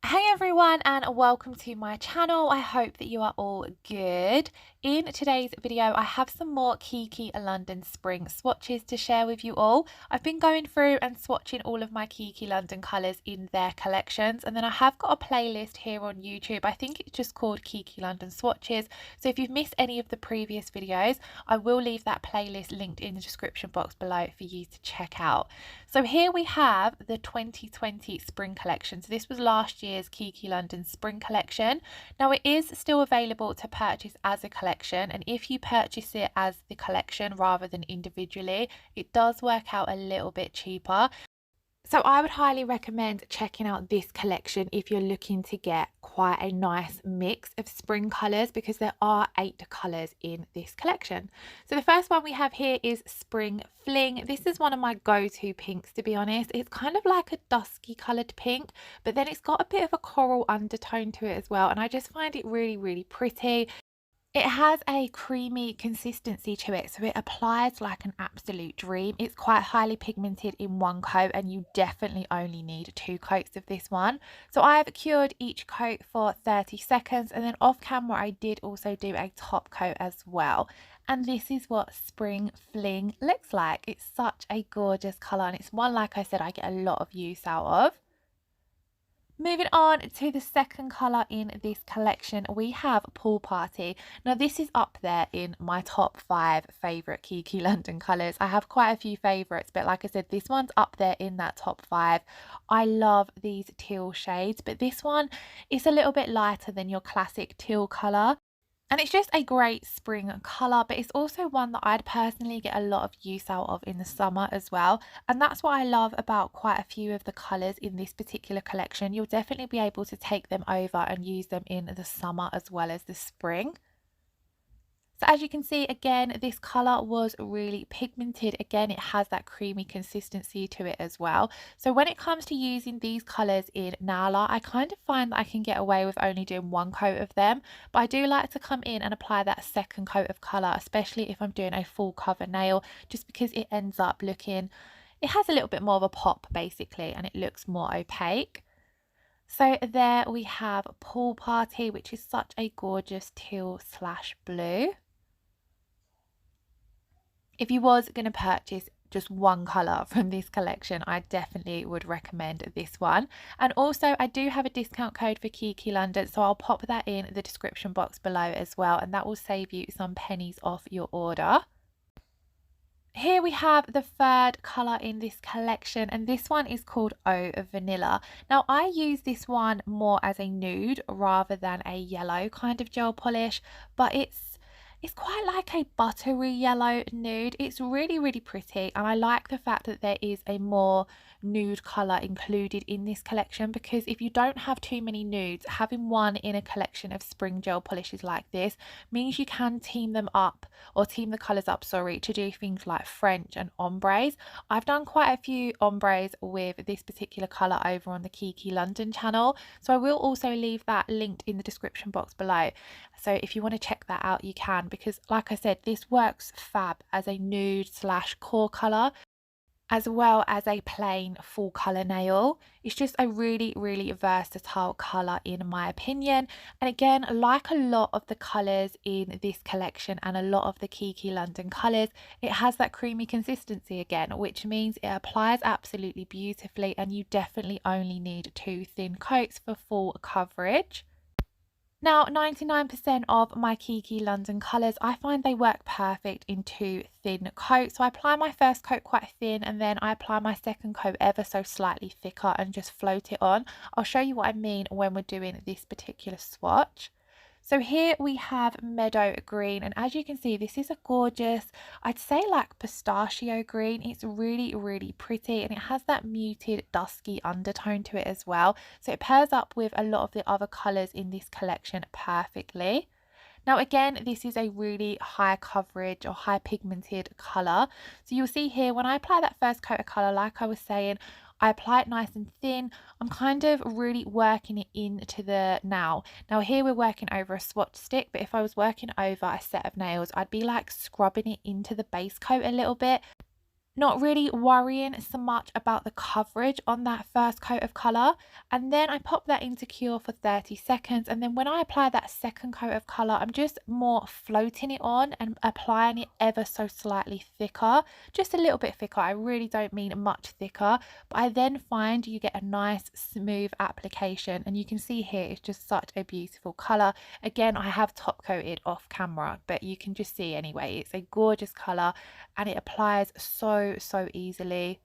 Hey everyone, and welcome to my channel. I hope that you are all good. In today's video I have some more Kiki London Spring swatches to share with you all. I've been going through and swatching all of my Kiki London colours in their collections, and then I have got a playlist here on YouTube. I think it's just called Kiki London Swatches, so if you've missed any of the previous videos I will leave that playlist linked in the description box below for you to check out. So here we have the 2020 spring collection. So this was last year's Kiki London spring collection. Now it is still available to purchase as a collection, and if you purchase it as the collection rather than individually, it does work out a little bit cheaper. So I would highly recommend checking out this collection if you're looking to get quite a nice mix of spring colours, because there are 8 colours in this collection. So the first one we have here is Spring Fling. This is one of my go-to pinks, to be honest. It's kind of like a dusky coloured pink, but then it's got a bit of a coral undertone to it as well, and I just find it really pretty. It has a creamy consistency to it, so it applies like an absolute dream. It's quite highly pigmented in one coat, and you definitely only need 2 coats of this one. So I have cured each coat for 30 seconds, and then off camera I did also do a top coat as well. And this is what Spring Fling looks like. It's such a gorgeous colour, and it's one, like I said, I get a lot of use out of. Moving on to the second colour in this collection, we have Pool Party. Now this is up there in my top 5 favourite Kiki London colours. I have quite a few favourites, but like I said, this one's up there in that top 5. I love these teal shades, but this one is a little bit lighter than your classic teal colour. And it's just a great spring colour, but it's also one that I'd personally get a lot of use out of in the summer as well. And that's what I love about quite a few of the colours in this particular collection. You'll definitely be able to take them over and use them in the summer as well as the spring. So as you can see, again, this colour was really pigmented. Again, it has that creamy consistency to it as well. So when it comes to using these colours in nail art, I kind of find that I can get away with only doing 1 coat of them. But I do like to come in and apply that second coat of colour, especially if I'm doing a full cover nail, just because it ends up looking, it has a little bit more of a pop basically, and it looks more opaque. So there we have Pool Party, which is such a gorgeous teal slash blue. If you was going to purchase just 1 colour from this collection, I definitely would recommend this one. And also I do have a discount code for Kiki London, so I'll pop that in the description box below as well, and that will save you some pennies off your order. Here we have the third colour in this collection, and this one is called Oh Vanilla. Now I use this one more as a nude rather than a yellow kind of gel polish, but it's quite like a buttery yellow nude. It's really pretty, and I like the fact that there is a more nude colour included in this collection, because if you don't have too many nudes, having one in a collection of spring gel polishes like this means you can team them up, or team the colours up, sorry, to do things like French and ombres. I've done quite a few ombres with this particular colour over on the Kiki London channel, so I will also leave that linked in the description box below. So if you want to check that out, you can, because like I said, this works fab as a nude slash core colour, as well as a plain full colour nail. It's just a really versatile colour in my opinion. And again, like a lot of the colours in this collection and a lot of the Kiki London colours, it has that creamy consistency again, which means it applies absolutely beautifully, and you definitely only need 2 thin coats for full coverage. Now, 99% of my Kiki London colours, I find they work perfect in 2 thin coats. So I apply my first coat quite thin, and then I apply my second coat ever so slightly thicker and just float it on. I'll show you what I mean when we're doing this particular swatch. So here we have Meadow Green, and as you can see, this is a gorgeous, I'd say like pistachio green. It's really pretty, and it has that muted dusky undertone to it as well. So it pairs up with a lot of the other colours in this collection perfectly. Now again, this is a really high coverage or high pigmented colour. So you'll see here, when I apply that first coat of colour, like I was saying, I apply it nice and thin. I'm kind of really working it into the nail. Now here we're working over a swatch stick, but if I was working over a set of nails, I'd be like scrubbing it into the base coat a little bit. not really worrying so much about the coverage on that first coat of colour. And then I pop that into cure for 30 seconds, and then when I apply that second coat of colour, I'm just more floating it on and applying it ever so slightly thicker, just a little bit thicker. I really don't mean much thicker, but I then find you get a nice smooth application, and you can see here it's just such a beautiful colour. Again, I have top coated off camera, but you can just see anyway, it's a gorgeous colour and it applies so easily.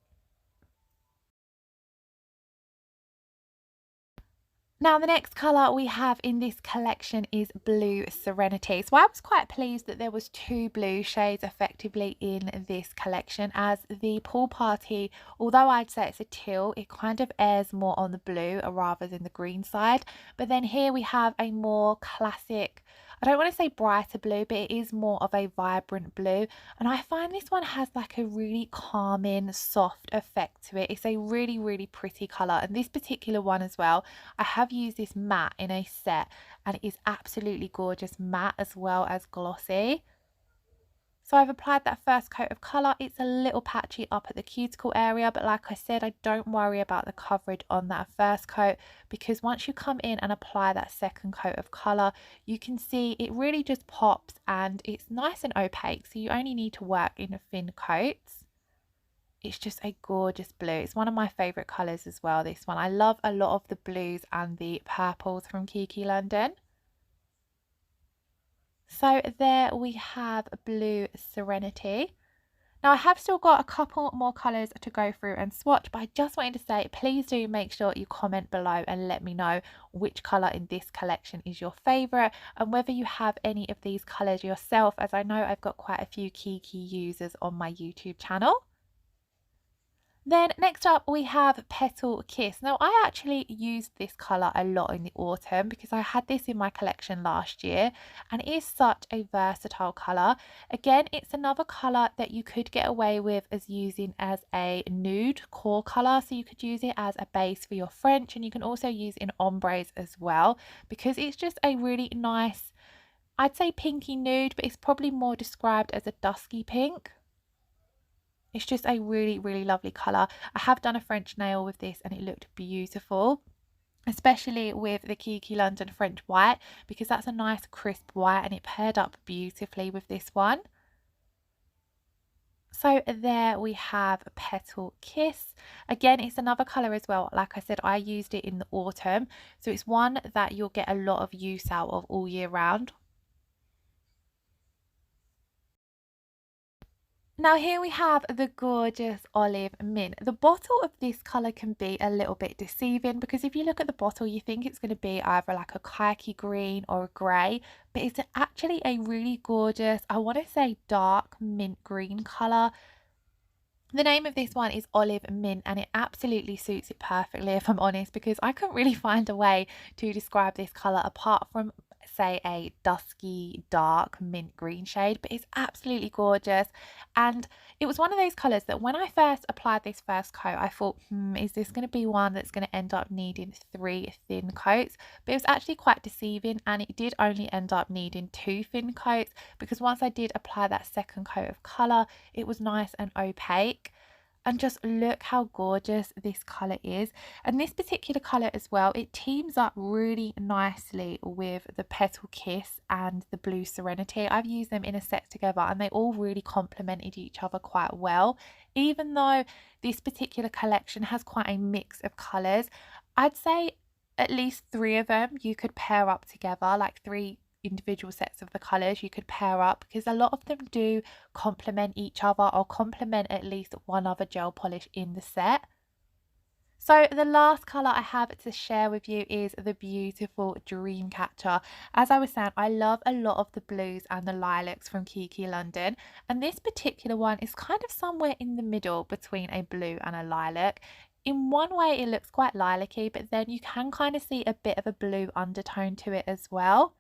Now the next colour we have in this collection is Blue Serenity. So I was quite pleased that there was two blue shades effectively in this collection, as the pool party, although I'd say it's a teal, it kind of airs more on the blue rather than the green side. But then here we have a more classic, I don't want to say brighter blue, but it is more of a vibrant blue. And I find this one has like a really calming, soft effect to it. It's a really pretty colour. And this particular one as well, I have used this matte in a set and it is absolutely gorgeous matte as well as glossy. So I've applied that first coat of colour. It's a little patchy up at the cuticle area, but like I said, I don't worry about the coverage on that first coat, because once you come in and apply that second coat of colour, you can see it really just pops and it's nice and opaque. So you only need to work in thin coats. It's just a gorgeous blue. It's one of my favourite colours as well, this one. I love a lot of the blues and the purples from Kiki London. So there we have Blue Serenity. Now I have still got a couple more colours to go through and swatch, but I just wanted to say, please do make sure you comment below and let me know which colour in this collection is your favourite and whether you have any of these colours yourself, as I know I've got quite a few Kiki users on my YouTube channel. Then next up we have Petal Kiss. Now I actually used this colour a lot in the autumn because I had this in my collection last year and it is such a versatile colour. Again, it's another colour that you could get away with as using as a nude core colour. So you could use it as a base for your French, and you can also use in ombres as well, because it's just a really nice, I'd say pinky nude, but it's probably more described as a dusky pink. It's just a really lovely colour. I have done a French nail with this and it looked beautiful, especially with the Kiki London French white, because that's a nice crisp white and it paired up beautifully with this one. So there we have Petal Kiss. Again, it's another colour as well. Like I said, I used it in the autumn, so it's one that you'll get a lot of use out of all year round. Now here we have the gorgeous olive mint. The bottle of this colour can be a little bit deceiving, because if you look at the bottle you think it's going to be either like a khaki green or a grey, but it's actually a really gorgeous, I want to say dark mint green colour. The name of this one is Olive Mint and it absolutely suits it perfectly, if I'm honest, because I couldn't really find a way to describe this colour apart from say a dusky dark mint green shade, but it's absolutely gorgeous. And it was one of those colours that when I first applied this first coat I thought, is this going to be one that's going to end up needing 3 thin coats? But it was actually quite deceiving, and it did only end up needing 2 thin coats, because once I did apply that second coat of colour it was nice and opaque. And just look how gorgeous this colour is. And this particular colour as well, it teams up really nicely with the Petal Kiss and the Blue Serenity. I've used them in a set together and they all really complemented each other quite well. Even though this particular collection has quite a mix of colours, I'd say at least 3 of them you could pair up together, like 3 individual sets of the colours you could pair up, because a lot of them do complement each other or complement at least one other gel polish in the set. So the last colour I have to share with you is the beautiful Dreamcatcher. As I was saying, I love a lot of the blues and the lilacs from Kiki London, and this particular one is kind of somewhere in the middle between a blue and a lilac. In one way it looks quite lilac-y, but then you can kind of see a bit of a blue undertone to it as well.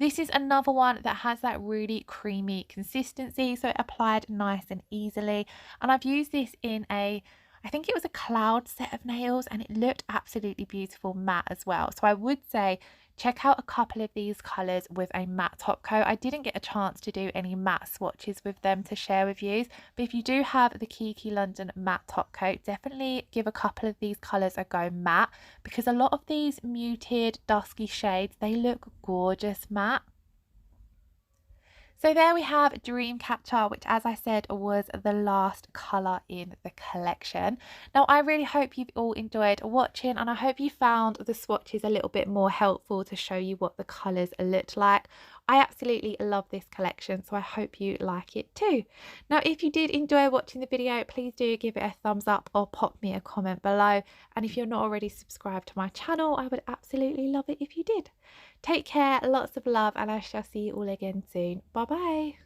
This is another one that has that really creamy consistency, so it applied nice and easily. And I've used this in a, I think it was a cloud set of nails, and it looked absolutely beautiful matte as well. So I would say check out a couple of these colours with a matte top coat. I didn't get a chance to do any matte swatches with them to share with you, but if you do have the Kiki London matte top coat, definitely give a couple of these colours a go matte, because a lot of these muted dusky shades, they look gorgeous matte. So there we have Dreamcatcher, which, as I said, was the last colour in the collection. Now, I really hope you've all enjoyed watching, and I hope you found the swatches a little bit more helpful to show you what the colours looked like. I absolutely love this collection, so I hope you like it too. Now, if you did enjoy watching the video, please do give it a thumbs up or pop me a comment below. And if you're not already subscribed to my channel, I would absolutely love it if you did. Take care, lots of love, and I shall see you all again soon. Bye bye.